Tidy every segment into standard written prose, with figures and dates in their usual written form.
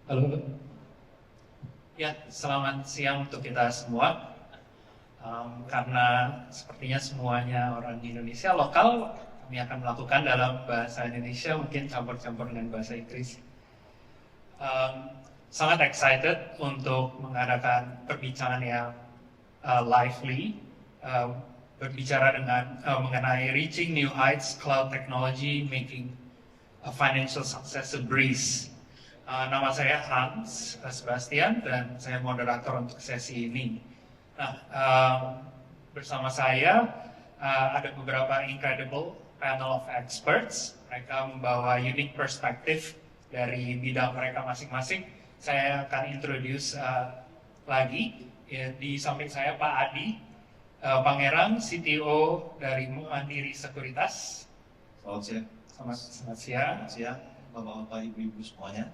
Halo, ya selamat siang untuk kita semua. Karena sepertinya semuanya orang di Indonesia lokal, kami akan melakukan dalam bahasa Indonesia, mungkin campur-campur dengan bahasa Inggris. Um, Sangat excited untuk mengadakan perbincangan yang lively, berbicara mengenai reaching new heights, cloud technology, making a financial success a breeze. Nama saya Hans Sebastian dan saya moderator untuk sesi ini. Nah, bersama saya ada beberapa incredible panel of experts. Mereka membawa unique perspektif dari bidang mereka masing-masing. Saya akan introduce lagi. Ya, di samping saya Pak Adi Pangerang, CTO dari Mandiri Sekuritas. Selamat siang. Selamat siang. Selamat siang, Bapak-bapak, Ibu-ibu semuanya.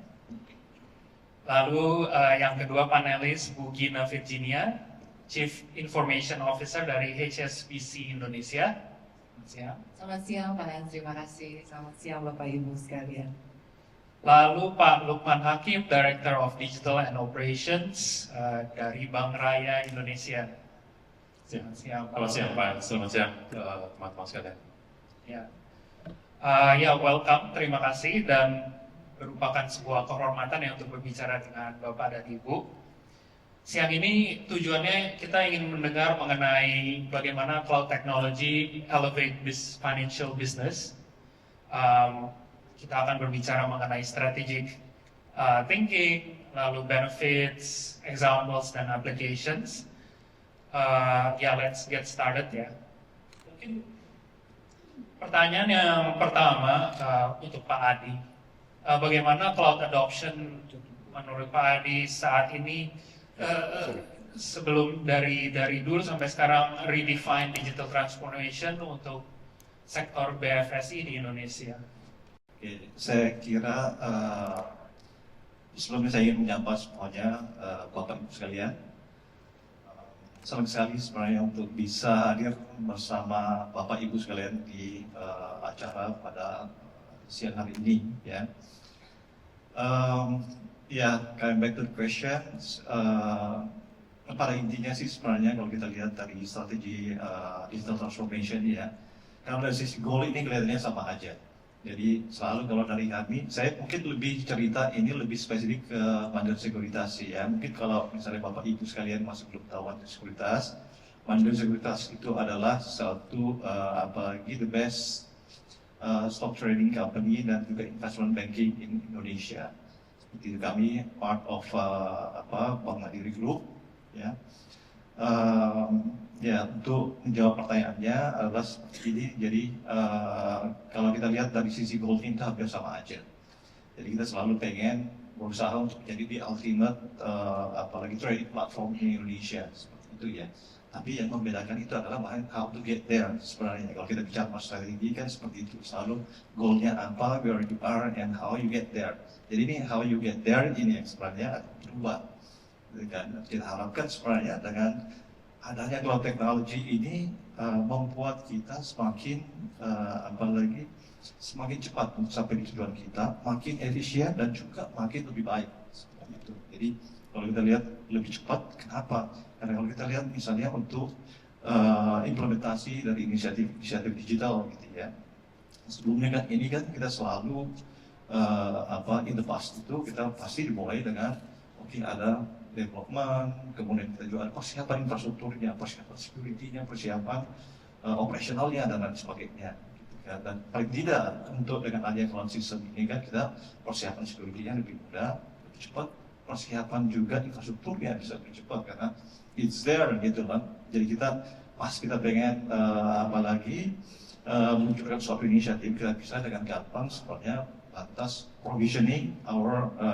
Lalu yang kedua panelis Bu Gina Virginia, Chief Information Officer dari HSBC Indonesia. Selamat siang. Selamat siang Pak Hans, terima kasih. Selamat siang Bapak Ibu sekalian. Lalu Pak Lukman Hakim, Director of Digital and Operations dari Bank Raya Indonesia. Selamat siang Pak. Selamat siang Pak, selamat siang teman-teman sekalian. Ya. Welcome, terima kasih dan merupakan sebuah kehormatan ya untuk berbicara dengan Bapak dan Ibu. Siang ini tujuannya kita ingin mendengar mengenai bagaimana cloud technology elevate financial business. Kita akan berbicara mengenai strategic thinking, lalu benefits, examples, dan applications. Let's get started ya. Mungkin pertanyaan yang pertama untuk Pak Adi. Bagaimana cloud adoption menurut Pak Adi saat ini sebelum dari dulu sampai sekarang redefine digital transformation untuk sektor BFSI di Indonesia? Oke, saya kira sebelumnya saya ingin menyapa semuanya, Bapak Ibu sekalian. Senang sekali sebenarnya untuk bisa hadir bersama Bapak Ibu sekalian di acara pada siang hari ini ya. Coming back to the questions, pada intinya sih sebenarnya kalau kita lihat dari strategi digital transformation ya, karena dari sisi goal ini kelihatannya sama aja. Jadi selalu kalau dari kami, saya mungkin lebih cerita ini lebih spesifik ke Mandiri Sekuritas ya. Mungkin kalau misalnya Bapak Ibu sekalian masih belum tahu Mandiri Sekuritas itu adalah satu the best stock trading company dan juga investment banking in Indonesia. Seperti itu, kami part of Bank Mandiri Group ya. Untuk menjawab pertanyaannya adalah seperti ini. Jadi kalau kita lihat dari sisi goal kita hampir sama aja. Jadi kita selalu pengen berusaha untuk menjadi the ultimate apalagi trading platform di Indonesia seperti itu ya. Tapi yang membedakan itu adalah how to get there sebenarnya. Kalau kita bicara masalah strategi kan seperti itu, selalu goalnya apa, where you are, and how you get there. Jadi ini how you get there ini yang sebenarnya berubah. Dan kita harapkan sebenarnya dengan adanya cloud technology ini membuat kita semakin semakin cepat untuk sampai di tujuan kita, makin efisien dan juga makin lebih baik seperti itu. Jadi kalau kita lihat lebih cepat, kenapa? Karena kalau kita lihat misalnya untuk implementasi dari inisiatif digital gitu ya. Sebelumnya kan ini kan kita selalu in the past itu kita pasti dimulai dengan mungkin ada development, kemudian kita juga ada persiapan infrastrukturnya, persiapan security-nya, persiapan operasionalnya dan lain sebagainya. Gitu kan. Dan paling tidak untuk dengan adanya cloud system ini kan kita persiapan security-nya lebih mudah, lebih cepat, persiapan juga infrastrukturnya bisa lebih cepat karena it's there gitu kan. Jadi kita pas kita pengen menunjukkan suatu inisiatif kita bisa dengan gampang sebenarnya atas provisioning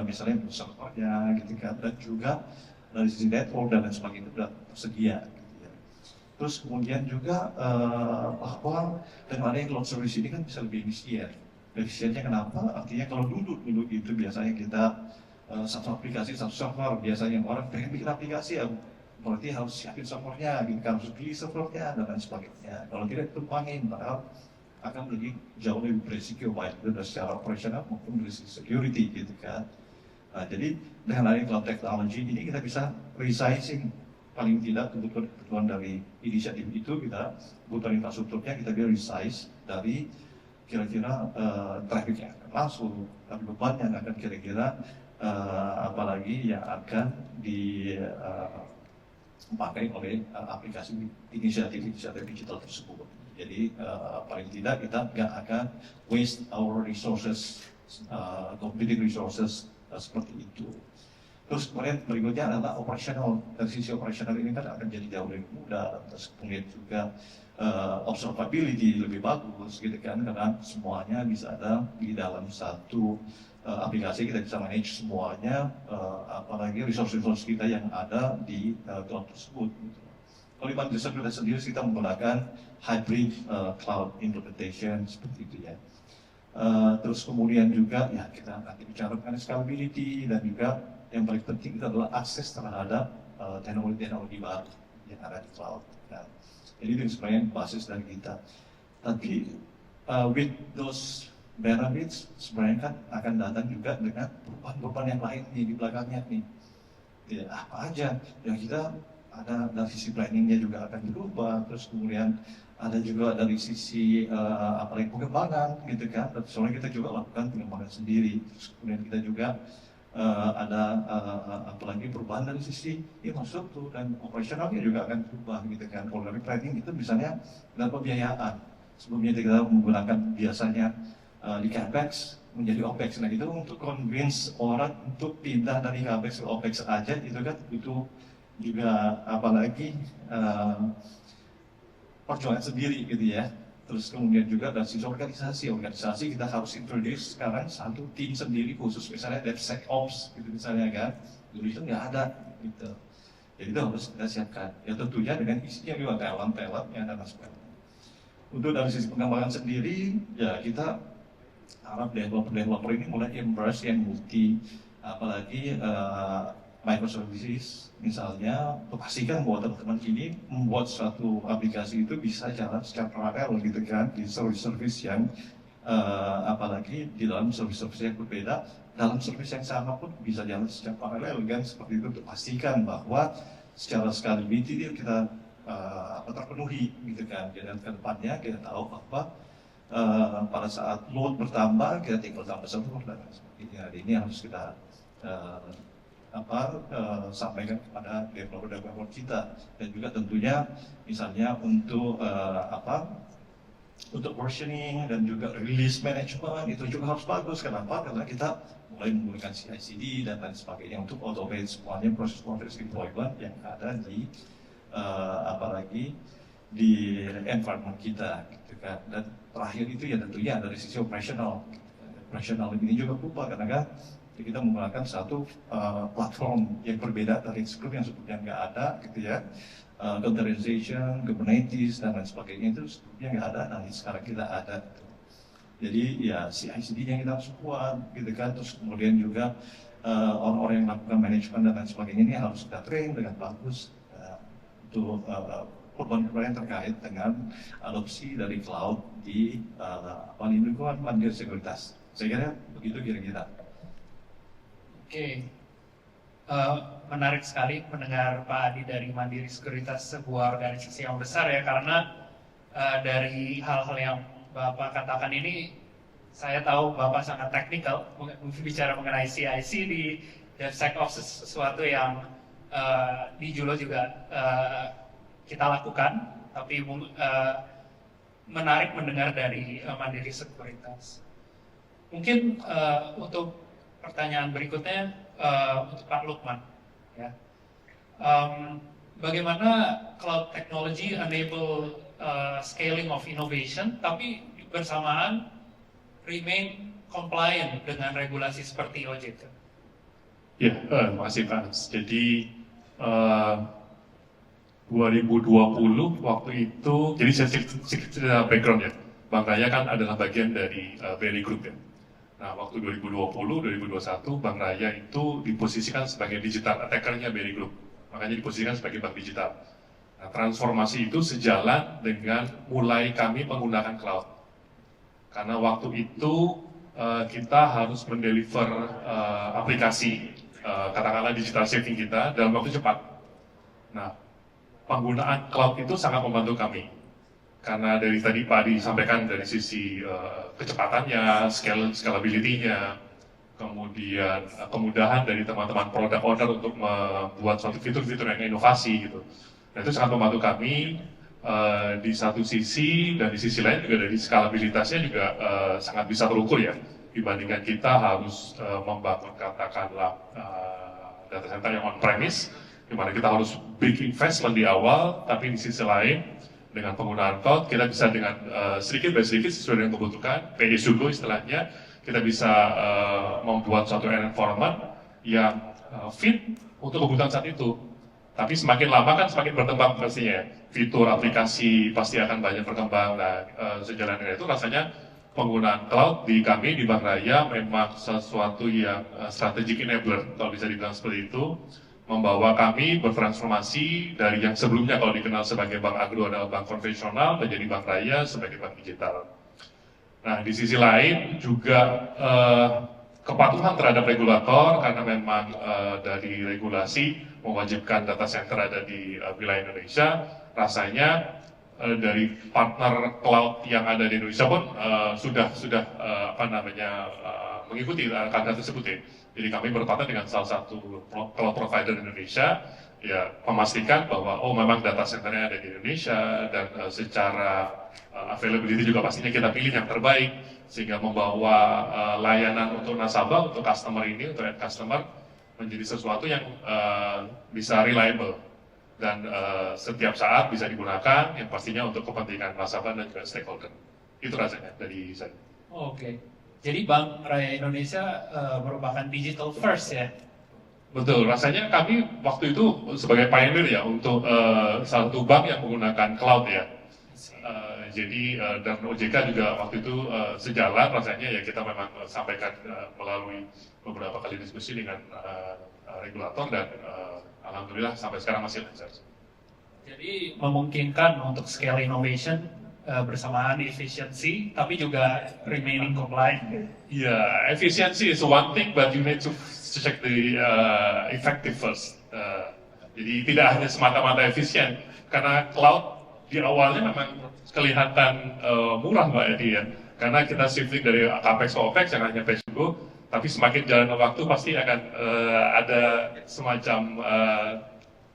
misalnya servernya gitu kan, dan juga dari sisi network dan lain sebagainya itu sudah tersedia gitu ya. Terus kemudian juga bahwa dengan adanya cloud service ini kan bisa lebih efisien. Efisiennya kenapa? Artinya kalau dulu itu biasanya kita satu aplikasi, satu server, biasanya orang pengen bikin aplikasi ya berarti harus siapin servernya, gitu kan, harus beli servernya dan lain sebagainya. Kalau tidak tumpangin, padahal akan lebih jauh lebih berisiko baik itu dari secara operasional maupun dari sisi security gitu kan. Nah, jadi dengan adanya cloud technology ini kita bisa resizing paling tidak kebutuhan dari inisiatif itu, kita kebutuhan infrastrukturnya kita bisa resize dari kira-kira traffic yang akan masuk, tapi beban yang akan kira-kira apalagi yang akan dipakai oleh aplikasi inisiatif digital tersebut. Jadi paling tidak kita nggak akan waste our resources, computing resources seperti itu. Terus kemudian berikutnya adalah operational. Dari sisi operational ini kan akan jadi jauh lebih mudah. Terus kemudian juga observability lebih bagus gitu kan, karena semuanya bisa ada di dalam satu aplikasi. Kita bisa manage semuanya, apalagi resource kita yang ada di cloud tersebut gitu. Kalau di Mandiri Sekuritas sendiri kita menggunakan hybrid cloud implementation seperti itu ya. Terus kemudian juga ya kita nanti bicara mengenai scalability, dan juga yang paling penting itu adalah akses terhadap teknologi-teknologi baru yang ada di cloud. Nah, jadi itu sebenarnya basis dari kita. Tapi with those benefits sebenarnya kan akan datang juga dengan beban-beban yang lain nih di belakangnya nih. Ya, apa aja yang kita ada dari sisi planningnya juga akan berubah, terus kemudian ada juga dari sisi apalagi pengembangan gitu kan. Soalnya kita juga lakukan pengembangan sendiri, terus kemudian kita juga ada apalagi perubahan dari sisi infrastruktur dan operasionalnya juga akan berubah gitu kan. Kalau dari planning itu misalnya dalam pembiayaan, sebelumnya kita menggunakan biasanya di capex menjadi opex. Nah itu untuk convince orang untuk pindah dari capex ke opex aja itu kan itu juga apalagi perjuangan sendiri gitu ya. Terus kemudian juga dari sisi organisasi kita harus introduce sekarang satu tim sendiri khusus, misalnya DevSecOps gitu misalnya kan, dulu itu nggak ada gitu. Jadi itu harus kita siapkan. Ya tentunya dengan isinya juga talent yang ada masuk. Untuk dari sisi pengembangan sendiri, ya kita harap developer ini mulai embrace yang multi, apalagi microservices misalnya, pastikan bahwa teman-teman ini membuat suatu aplikasi itu bisa jalan secara paralel gitu kan, di service yang apalagi di dalam service yang berbeda, dalam service yang sama pun bisa jalan secara paralel kan, seperti itu untuk pastikan bahwa secara scalability kita terpenuhi gitu kan. Dan ke depannya kita tahu bahwa pada saat load bertambah kita tinggal tambah server dan sebagainya. Ini harus kita sampaikan kepada developer kita, dan juga tentunya misalnya untuk untuk versioning dan juga release management itu juga harus bagus. Kenapa? Karena kita mulai menggunakan CI/CD dan lain sebagainya untuk automate semuanya proses-proses deployment yang ada di apalagi di environment kita gitu kan. Dan terakhir itu ya tentunya dari sisi operational ini juga lupa, karena kan kita menggunakan satu platform yang berbeda dari sebelumnya, yang sebelumnya nggak ada gitu ya. Containerization, Kubernetes dan lain sebagainya itu sebelumnya nggak ada, nah sekarang kita ada gitu. Jadi ya CI/CD-nya kita harus kuat gitu kan. Terus kemudian juga orang-orang yang melakukan manajemen dan lain sebagainya ini harus kita train dengan bagus untuk perubahan-perubahan terkait dengan adopsi dari cloud di lingkungan Mandiri Sekuritas. Saya kira begitu kira-kira. Oke, menarik sekali mendengar Pak Adi dari Mandiri Sekuritas, sebuah organisasi yang besar ya, karena dari hal-hal yang Bapak katakan ini, saya tahu Bapak sangat teknikal, bicara mengenai CI/CD, DevSecOps sesuatu yang di Julo juga kita lakukan, tapi menarik mendengar dari Mandiri Sekuritas. Mungkin untuk pertanyaan berikutnya untuk Pak Lukman, ya. Bagaimana cloud technology enable scaling of innovation, tapi bersamaan remain compliant dengan regulasi seperti OJT? Ya, terima kasih Pak Hans. Jadi 2020 waktu itu, jadi saya cerita background ya. Bank Raya kan adalah bagian dari BRI Group ya. Nah, waktu 2020-2021 Bank Raya itu diposisikan sebagai digital attacker-nya BRI Group. Makanya diposisikan sebagai bank digital. Nah, transformasi itu sejalan dengan mulai kami menggunakan cloud. Karena waktu itu kita harus mendeliver aplikasi, katakanlah digital shifting kita dalam waktu cepat. Nah, penggunaan cloud itu sangat membantu kami. Karena dari tadi Pak Adi sampaikan dari sisi kecepatannya, scalability-nya, kemudian kemudahan dari teman-teman product owner untuk membuat suatu fitur-fitur yang inovasi gitu. Nah, itu sangat membantu kami di satu sisi, dan di sisi lain juga dari skalabilitasnya juga sangat bisa terukur ya, dibandingkan kita harus membangun katakanlah data center yang on-premise, di mana kita harus big investment di awal, tapi di sisi lain dengan penggunaan cloud kita bisa dengan sedikit by sedikit sesuai dengan kebutuhan, pay as you go istilahnya, kita bisa membuat suatu environment yang fit untuk kebutuhan saat itu. Tapi semakin lama kan semakin berkembang pastinya. Fitur aplikasi pasti akan banyak berkembang. Nah, sejalan dengan itu rasanya penggunaan cloud di kami di Bank Raya memang sesuatu yang strategic enabler, kalau bisa dibilang seperti itu, membawa kami bertransformasi dari yang sebelumnya kalau dikenal sebagai bank agro adalah bank konvensional menjadi Bank Raya sebagai bank digital. Nah, di sisi lain juga kepatuhan terhadap regulator, karena memang dari regulasi mewajibkan data center ada di wilayah Indonesia, rasanya dari partner cloud yang ada di Indonesia pun sudah mengikuti kata tersebut ya. Jadi kami berpartner dengan salah satu cloud provider Indonesia, ya memastikan bahwa memang data centernya ada di Indonesia, dan secara availability juga pastinya kita pilih yang terbaik, sehingga membawa layanan untuk nasabah, untuk customer ini, untuk end customer menjadi sesuatu yang bisa reliable dan setiap saat bisa digunakan, yang pastinya untuk kepentingan nasabah dan juga stakeholder. Itu rasanya dari saya. Oke. Jadi Bank Raya Indonesia merupakan digital first ya? Betul, rasanya kami waktu itu sebagai pioneer ya untuk salah satu bank yang menggunakan cloud ya. Jadi dan OJK juga waktu itu sejalan, rasanya ya kita memang sampaikan melalui beberapa kali diskusi dengan regulator, dan alhamdulillah sampai sekarang masih lancar. Jadi memungkinkan untuk scale innovation bersamaan efisiensi, tapi juga remaining compliant. Yeah, efficiency is one thing, but you need to check the effective first. Jadi tidak hanya semata-mata efisien, karena cloud di awalnya memang kelihatan murah Mbak Edi ya, karena kita shifting dari capex ke opex yang hanya pay as you go, tapi semakin jalan waktu pasti akan ada semacam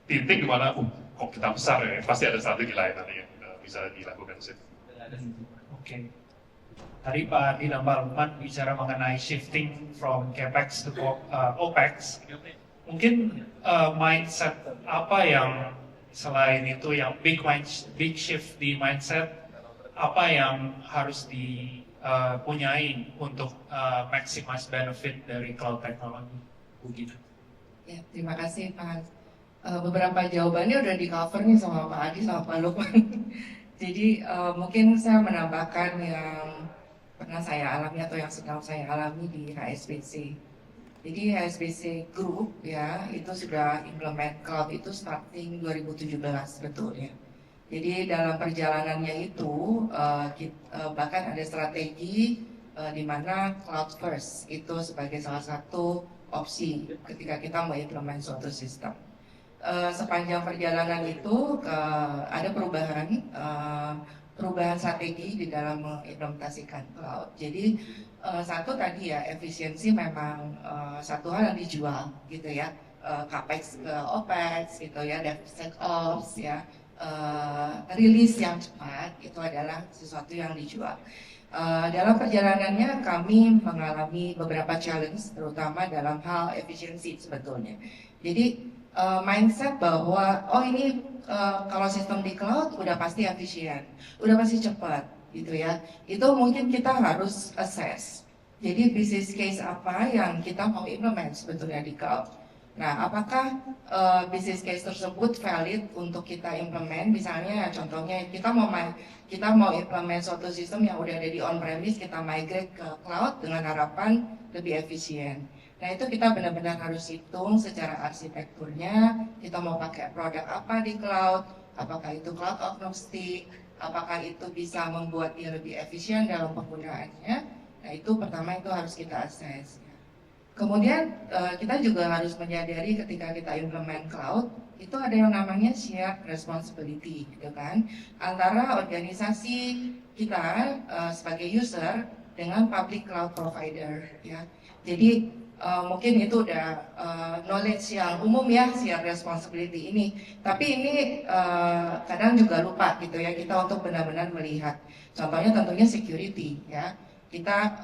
titik di mana kok kita besar ya, pasti ada strategi lain nanti yang bisa dilakukan sih. Oke. Tadi Pak Adi dan Pak Lukman bicara mengenai shifting from capex to opex. Mungkin mindset apa yang selain itu yang big shift di mindset, apa yang harus dipunyai untuk maximize benefit dari cloud technology? Begitu. Ya, terima kasih Pak. Beberapa jawabannya udah di cover nih sama Pak Adi sama Pak Lukman. Jadi mungkin saya menambahkan yang pernah saya alami atau yang sedang saya alami di HSBC. Jadi HSBC Group ya itu sudah implement cloud itu starting 2017 betul ya. Jadi dalam perjalanannya itu bahkan ada strategi di mana cloud first itu sebagai salah satu opsi ketika kita mau implement suatu sistem. Sepanjang perjalanan itu ada perubahan strategi di dalam mengimplementasikan cloud. Jadi satu tadi ya efisiensi memang satu hal yang dijual gitu ya, capex ke opex gitu ya, DevSecOps ya, rilis yang cepat itu adalah sesuatu yang dijual. Dalam perjalanannya kami mengalami beberapa challenge terutama dalam hal efisiensi sebetulnya. Jadi mindset bahwa ini kalau sistem di cloud udah pasti efisien, udah pasti cepat gitu ya. Itu mungkin kita harus assess. Jadi business case apa yang kita mau implement sebetulnya di cloud. Nah, apakah business case tersebut valid untuk kita implement? Misalnya contohnya kita mau implement suatu sistem yang udah ada di on-premise, kita migrate ke cloud dengan harapan lebih efisien. Nah itu kita benar-benar harus hitung secara arsitekturnya, kita mau pakai produk apa di cloud, apakah itu cloud agnostic, apakah itu bisa membuat dia lebih efisien dalam penggunaannya, Nah itu pertama itu harus kita akses. Kemudian kita juga harus menyadari ketika kita implement cloud itu ada yang namanya shared responsibility, gitu kan, antara organisasi kita sebagai user dengan public cloud provider, ya. Jadi mungkin itu udah knowledge yang umum ya, shared responsibility ini. Tapi ini kadang juga lupa gitu ya kita untuk benar-benar melihat. Contohnya tentunya security, ya. Kita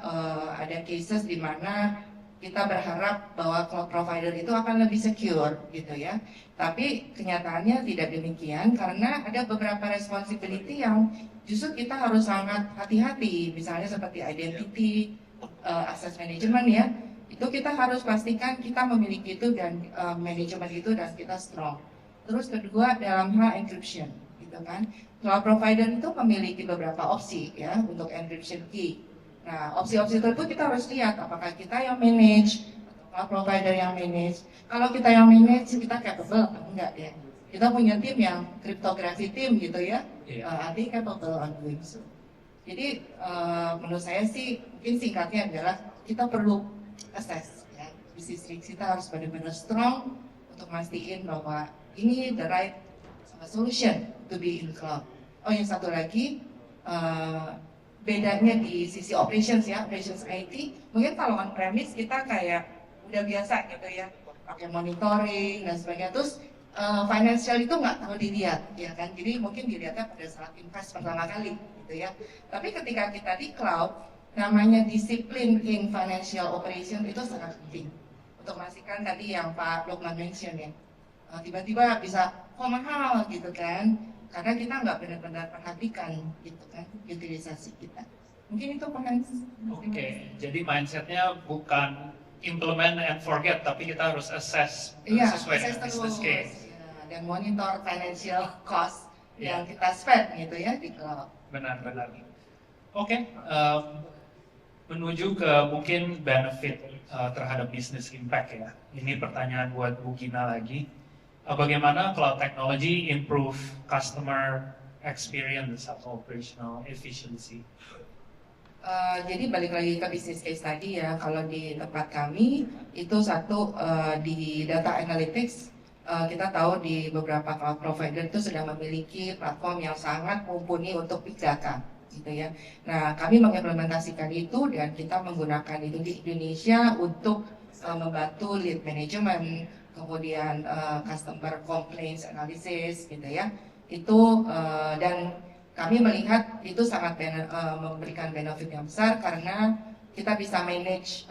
ada cases di mana kita berharap bahwa cloud provider itu akan lebih secure gitu ya. Tapi kenyataannya tidak demikian karena ada beberapa responsibility yang justru kita harus sangat hati-hati. Misalnya seperti identity, access management ya. Itu kita harus pastikan kita memiliki itu dan manajemen itu dan kita strong. Terus kedua dalam hal encryption gitu kan. Cloud provider itu memiliki beberapa opsi ya untuk encryption key. Nah, opsi-opsi tersebut kita harus lihat apakah kita yang manage atau provider yang manage. Kalau kita yang manage, kita capable atau enggak ya. Kita punya tim yang cryptography team gitu ya, artinya capable on doing so. Jadi menurut saya sih mungkin singkatnya adalah kita perlu assess ya. Bisnis kita harus benar-benar strong untuk mastiin bahwa ini the right solution to be in cloud. Oh yang satu lagi, bedanya di sisi operations ya, operations IT, mungkin kalau on premise kita kayak udah biasa gitu ya, pakai monitoring dan sebagainya. Terus financial itu nggak terlalu dilihat, ya kan? Jadi mungkin dilihatnya pada saat invest pertama kali, gitu ya. Tapi ketika kita di cloud, namanya disiplin in financial operation itu sangat penting untuk memastikan tadi yang Pak Lukman mention ya, tiba-tiba bisa kok mahal gitu kan? Karena kita nggak benar-benar perhatikan gitu kan utilisasi kita. Mungkin itu Pak Hans. Oke, jadi mindsetnya bukan implement and forget, tapi kita harus assess sesuai dengan business case. Ya, dan monitor financial cost yang kita spend gitu ya di cloud. Benar-benar. Oke, menuju ke mungkin benefit terhadap business impact ya. Ini pertanyaan buat Bu Gina lagi. Bagaimana cloud technology improve customer experience atau operational efficiency? Jadi balik lagi ke business case tadi ya, kalau di tempat kami itu satu di data analytics, kita tahu di beberapa cloud provider itu sudah memiliki platform yang sangat mumpuni untuk big data gitu ya. Nah kami mengimplementasikan itu dan kita menggunakan itu di Indonesia untuk membantu lead management, kemudian customer complaints analysis gitu ya. Itu dan kami melihat itu sangat memberikan benefit yang besar karena kita bisa manage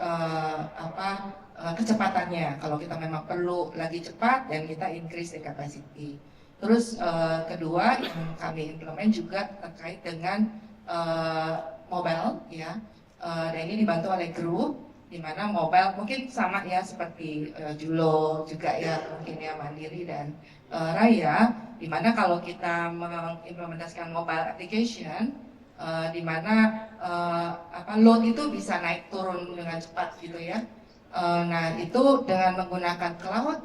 kecepatannya kalau kita memang perlu lagi cepat dan kita increase the capacity. Terus kedua yang kami implement juga terkait dengan mobile ya, dan ini dibantu oleh grup di mana mobile mungkin sama ya seperti Julo juga ya mungkin ya Mandiri dan Raya, di mana kalau kita mengimplementasikan mobile application di mana load itu bisa naik turun dengan cepat gitu ya. Nah itu dengan menggunakan cloud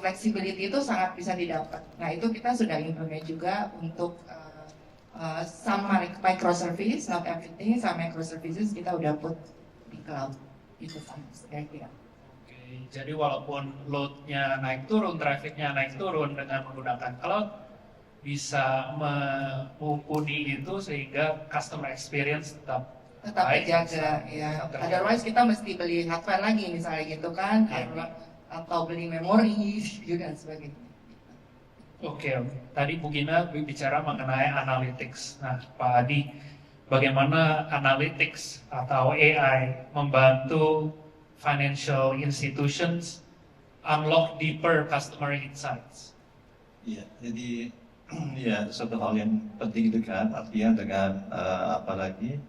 flexibility itu sangat bisa didapat. Nah itu kita sudah implement juga untuk some microservice, not everything, some microservices kita udah put di cloud. Itu sama kira-kira. Oke, jadi walaupun load-nya naik turun, traffic-nya naik turun dengan menggunakan cloud, bisa mumpuni itu sehingga customer experience tetap baik, terjaga ya. Otherwise kita mesti beli hardware lagi misalnya gitu kan, atau beli memori dan sebagainya. Oke. Tadi Bu Gina bicara mengenai analytics. Nah, Pak Adi, bagaimana analytics atau AI membantu financial institutions unlock deeper customer insights? Iya, jadi ya satu hal yang penting itu kan artinya dengan apalagi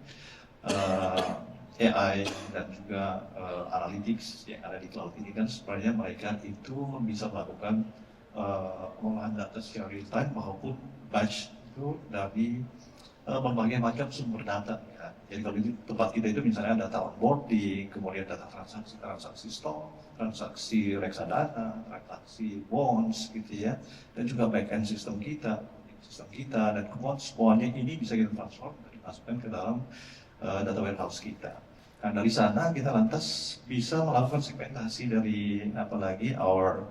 AI dan juga analytics yang ada di cloud ini kan sebenarnya mereka itu bisa melakukan olahan data secara real time maupun batch itu dari berbagai macam sumber data ya. Jadi kalau di tempat kita itu misalnya data onboarding, kemudian data transaksi stok, transaksi reksadana, transaksi bonds gitu ya, dan juga backend sistem kita dan semuanya ini bisa kita transform dan dimasukkan ke dalam data warehouse kita. Nah, dari sana kita lantas bisa melakukan segmentasi dari apalagi our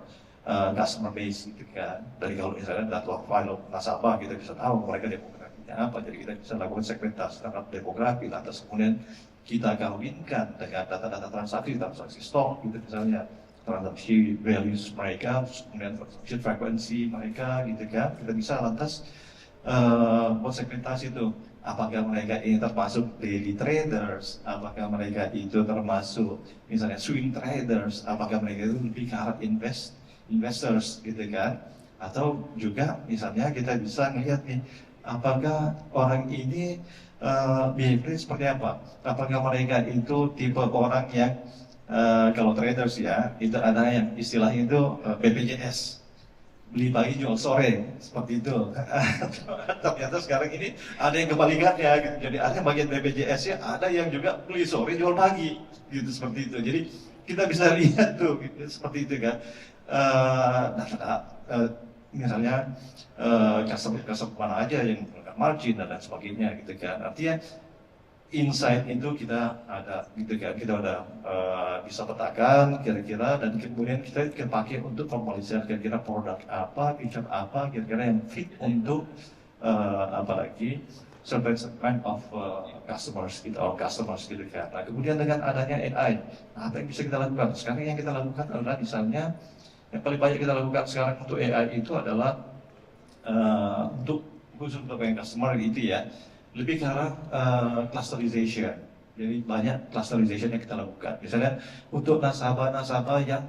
customer base gitu kan. Dari kalau misalnya data profile nasabah kita bisa tahu mereka demografinya apa, jadi kita bisa lakukan segmentasi terhadap demografi, lantas kemudian kita kawinkan dengan data-data transaksi stok gitu misalnya, transaksi values mereka, kemudian transaksi frekuensi mereka gitu kan. Kita bisa lantas buat segmentasi itu, apakah mereka ini termasuk daily traders, apakah mereka itu termasuk misalnya swing traders, apakah mereka itu lebih ke arah investors gitu kan. Atau juga misalnya kita bisa melihat nih, apakah orang ini behavior seperti apa, apakah mereka itu tipe orang yang kalau traders ya, itu ada yang istilahnya itu BPJS, beli pagi jual sore, seperti itu. Ternyata sekarang ini ada yang kebalikannya gitu. Jadi ada yang bagian BPJS ya, ada yang juga beli sore jual pagi gitu, seperti itu. Jadi kita bisa lihat tuh gitu, seperti itu kan. Misalnya customer mana aja yang menggunakan margin dan lain sebagainya gitu kan. Artinya insight itu kita ada gitu kan, kita udah bisa petakan kira-kira, dan kemudian kita pakai untuk formalisir kira-kira produk apa, feature apa kira-kira yang fit untuk apalagi certain segment of customers gitu, our customers gitu kan. Nah, kemudian dengan adanya AI, apa yang bisa kita lakukan? Sekarang yang kita lakukan adalah misalnya yang paling banyak kita lakukan sekarang untuk AI itu adalah untuk khusus untuk yang customer gitu ya, lebih ke arah clusterization. Jadi banyak clusterization yang kita lakukan. Misalnya untuk nasabah-nasabah yang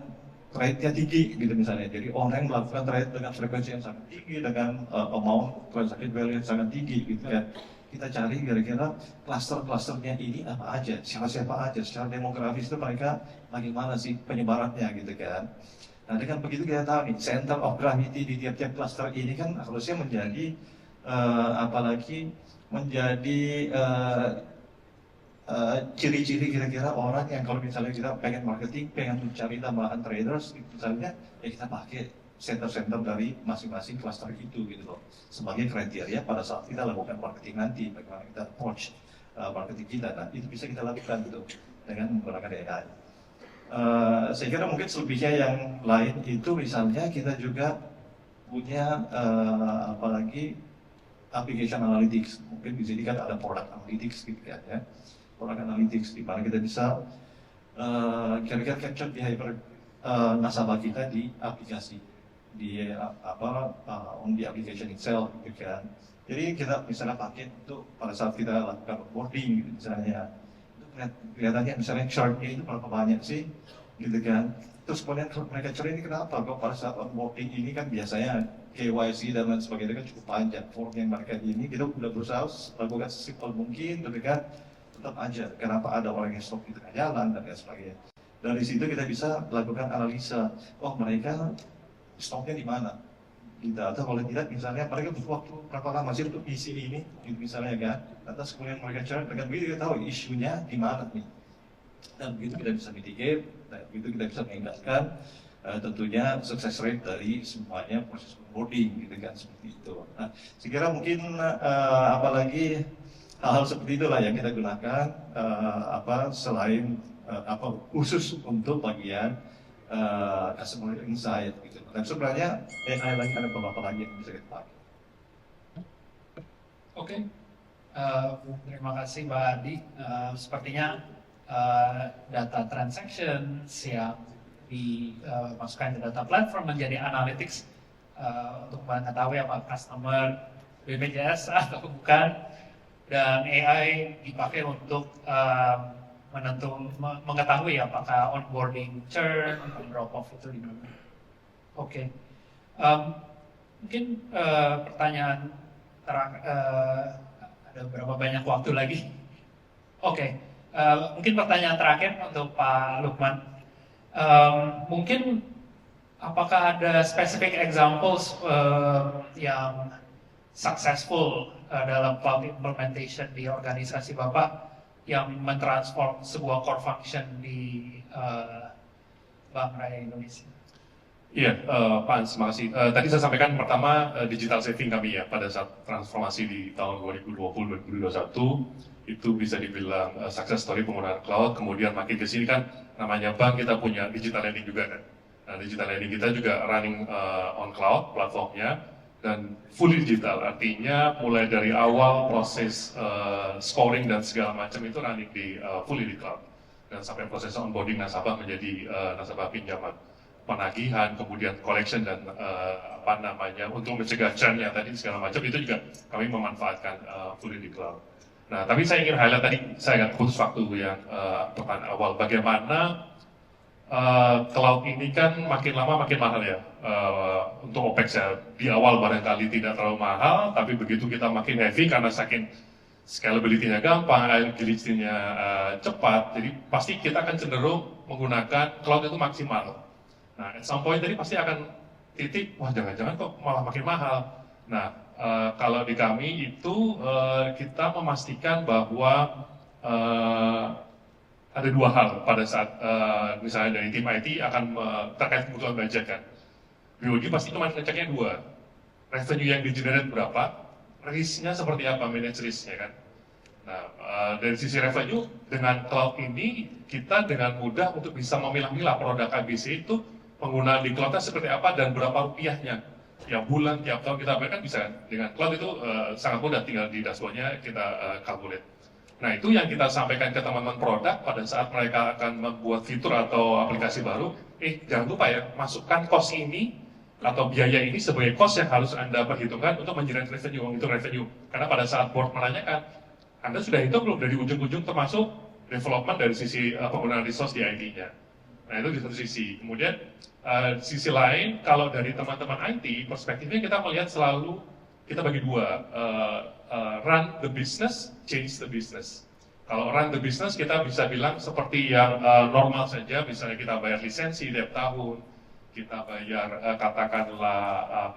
trade-nya tinggi gitu misalnya. Jadi orang yang melakukan trade dengan frekuensi yang sangat tinggi, dengan amount transaction value yang sangat tinggi gitu kan. Kita cari kira-kira cluster-clusternya ini apa aja, siapa-siapa aja, secara demografis itu mereka bagaimana sih penyebarannya gitu kan. Nah, dengan begitu kita tahu nih, center of gravity di tiap-tiap cluster ini kan harusnya menjadi apalagi menjadi ciri-ciri kira-kira orang yang kalau misalnya kita pengen marketing, pengen mencari tambahan traders, misalnya ya kita pakai center-center dari masing-masing cluster itu gitu loh, sebagai kriteria pada saat kita lakukan marketing nanti, bagaimana kita approach marketing kita. Nah, itu bisa kita lakukan gitu dengan menggunakan AI. Saya kira mungkin selebihnya yang lain itu misalnya kita juga punya apalagi application analytics. Mungkin di sini kan ada product analytics gitu kan ya. Product analytics di mana kita bisa kira-kira capture behavior nasabah kita di aplikasi, di on the application itself gitu kan. Jadi kita misalnya pakai untuk pada saat kita lakukan onboarding gitu, misalnya itu kelihatannya misalnya chart-nya itu berapa banyak sih gitu kan. Terus kemudian mereka cari ini kenapa kok pada saat onboarding ini kan biasanya KYC dan lain sebagainya kan cukup panjang form yang mereka ini, kita udah berusaha lakukan sesimpel mungkin, tapi kan tetap aja kenapa ada orang yang stop di tengah jalan dan lain sebagainya. Dari situ kita bisa lakukan analisa, oh mereka stopnya di mana gitu, atau kalau tidak misalnya mereka butuh waktu berapa lama sih untuk isi ini gitu misalnya kan. Atas kemudian mereka cari, dengan begitu kita tahu isunya di mana nih, dan begitu kita bisa mitigate, dan begitu kita bisa meningkatkan tentunya sukses rate dari semuanya proses onboarding gitu kan, seperti itu. Nah, saya kira mungkin apalagi hal-hal seperti itulah yang kita gunakan selain khusus untuk bagian customer insight gitu. Dan sebenarnya AI lagi ada beberapa lagi yang bisa kita pakai. Oke. Terima kasih Mbak Adi. Sepertinya data transaction yang dimasukkan ke data platform menjadi analytics untuk mengetahui apa customer BPJS atau bukan, dan AI dipakai untuk mengetahui apakah onboarding churn atau drop off itu di mana. Oke. Mungkin pertanyaan ada berapa banyak waktu lagi? Oke. Mungkin pertanyaan terakhir untuk Pak Lukman. Mungkin apakah ada specific examples yang successful dalam cloud implementation di organisasi Bapak yang mentransform sebuah core function di Bank Raya Indonesia? Iya, Pak Hans, terima kasih. Tadi saya sampaikan pertama digital saving kami ya pada saat transformasi di tahun 2020-2021 itu bisa dibilang success story penggunaan cloud. Kemudian makin ke sini kan namanya bank kita punya digital lending juga kan. Nah, digital lending kita juga running on cloud platformnya dan fully digital. Artinya mulai dari awal proses scoring dan segala macam itu running di fully di cloud dan sampai proses onboarding nasabah menjadi nasabah pinjaman, penagihan, kemudian collection dan untuk mencegah churn yang tadi segala macam itu juga kami memanfaatkan fully di cloud. Nah, tapi saya ingin highlight tadi, saya akan khusus waktu yang pertanyaan awal, bagaimana cloud ini kan makin lama makin mahal ya untuk OPEX ya. Di awal barangkali tidak terlalu mahal, tapi begitu kita makin heavy karena saking scalability-nya gampang, agility-nya cepat, jadi pasti kita akan cenderung menggunakan cloud itu maksimal. Nah, at some point tadi pasti akan titik, wah jangan-jangan kok malah makin mahal. Nah, kalau di kami itu kita memastikan bahwa ada dua hal pada saat misalnya dari tim IT akan terkait kebutuhan budget kan. BOD pasti cuma ngeceknya dua, revenue yang di-generate berapa, risk-nya seperti apa, manage risk-nya kan. Nah, dari sisi revenue, dengan cloud ini kita dengan mudah untuk bisa memilah-milah produk ABC itu penggunaan di cloud-nya seperti apa dan berapa rupiahnya. Tiap bulan, tiap tahun kita bayar kan bisa kan? Dengan cloud itu sangat mudah, tinggal di dashboard-nya kita calculate. Nah, itu yang kita sampaikan ke teman-teman produk pada saat mereka akan membuat fitur atau aplikasi baru. Jangan lupa ya, masukkan cost ini atau biaya ini sebagai cost yang harus Anda perhitungkan untuk mengenerate revenue, menghitung revenue. Karena pada saat board menanyakan, Anda sudah hitung belum dari ujung-ujung termasuk development dari sisi penggunaan resource di IT-nya. Nah, itu di satu sisi. Kemudian sisi lain, kalau dari teman-teman IT, perspektifnya kita melihat selalu, kita bagi dua, run the business, change the business. Kalau run the business, kita bisa bilang seperti yang normal saja, misalnya kita bayar lisensi tiap tahun, kita bayar katakanlah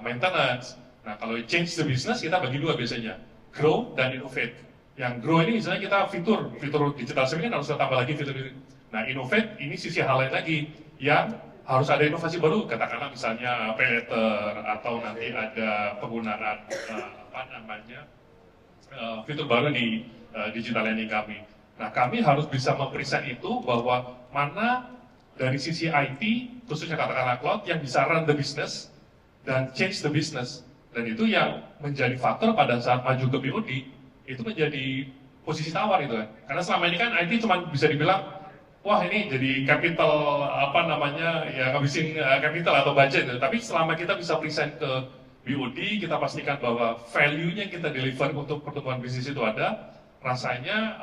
maintenance. Nah, kalau change the business, kita bagi dua biasanya, grow dan innovate. Yang grow ini misalnya kita fitur digital saving kan harus tambah lagi fitur. Nah, innovate ini sisi hal lain lagi yang harus ada inovasi baru, katakanlah misalnya pay letter atau nanti ada penggunaan fitur baru di digital lending kami. Nah, kami harus bisa mempresent itu bahwa mana dari sisi IT, khususnya katakanlah cloud, yang bisa run the business dan change the business. Dan itu yang menjadi faktor pada saat maju ke BOD, itu menjadi posisi tawar itu kan. Karena selama ini kan IT cuma bisa dibilang, wah ini jadi capital ya ngabisin capital atau budget gitu. Tapi selama kita bisa present ke BOD, kita pastikan bahwa value-nya kita deliver untuk pertumbuhan bisnis itu ada, rasanya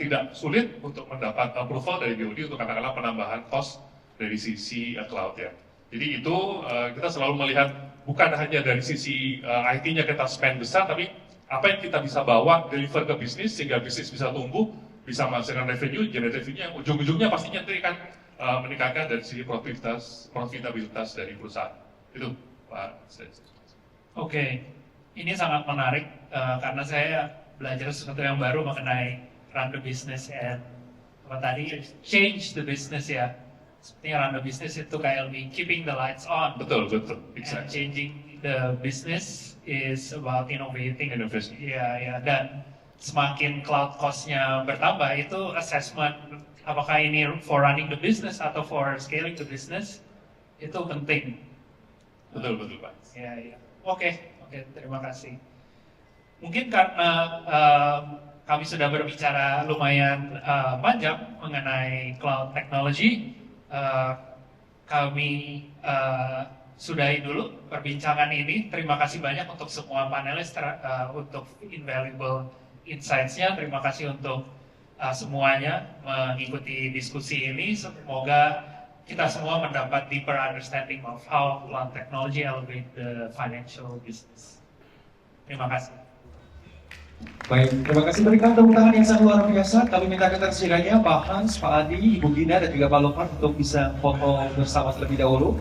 tidak sulit untuk mendapat approval dari BOD untuk katakanlah penambahan cost dari sisi cloud ya. Jadi itu kita selalu melihat bukan hanya dari sisi IT-nya kita spend besar, tapi apa yang kita bisa bawa, deliver ke bisnis sehingga bisnis bisa tumbuh, bisa menghasilkan revenue, generate revenue yang ujung-ujungnya pastinya nanti kan meningkatkan dari sisi profitabilitas dari perusahaan. Itu Pak. Oke, ini sangat menarik karena saya belajar sesuatu yang baru mengenai run the business and change the business ya. Sepertinya run the business itu kayak lebih keeping the lights on. Betul. Exactly. And changing the business is about innovating. Innovation. Ya, dan semakin cloud cost-nya bertambah, itu assessment apakah ini for running the business atau for scaling the business itu penting. Betul Pak. Ya. Oke, terima kasih. Mungkin karena kami sudah berbicara lumayan panjang mengenai cloud technology, kami sudahi dulu perbincangan ini. Terima kasih banyak untuk semua panelis untuk invaluable insights-nya. Terima kasih untuk semuanya mengikuti diskusi ini. Semoga kita semua mendapat deeper understanding of how cloud technology elevate the financial business. Terima kasih. Baik, terima kasih. Berikan tepuk tangan yang sangat luar biasa. Kami minta ketersediaannya Pak Hans, Pak Adi, Ibu Gina, dan juga Pak Lokman untuk bisa foto bersama terlebih dahulu.